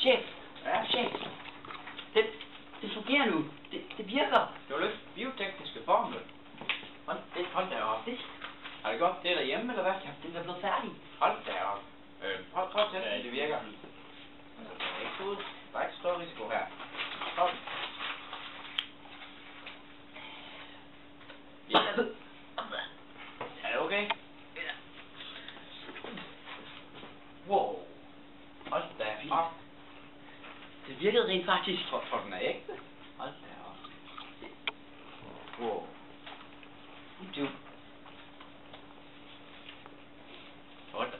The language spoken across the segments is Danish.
Chef. Ja, chef. Det fungerer nu. Det virker. Du har løst biotekniske formler. Hold da op. Har det godt det derhjemme, eller hvad? Ja, den er blevet færdig. Hold da op. Prøv at teste, ja, det virker. Altså, der er ikke stor risiko her. Prøv. Ja. Er det okay? Ja. Wow. Hold da op. Det virkede rent faktisk. Tror den er ægte? Hold da op. Wow.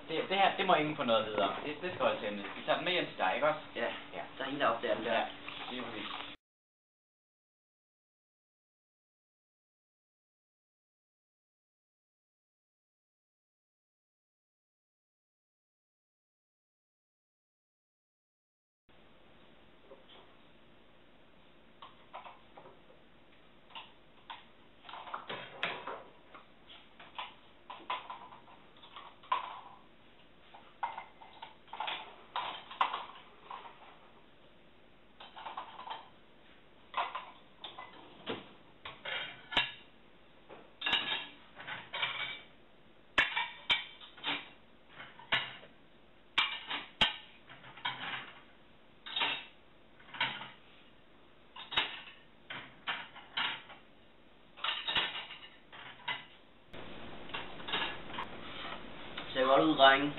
Det her, det må ingen få noget videre. Det skal holde til. Vi tager den med hjem til dig, ikke også? Ja, der er en, der opdager den der. Ja, det er præcis. Ser godt ud, drenge.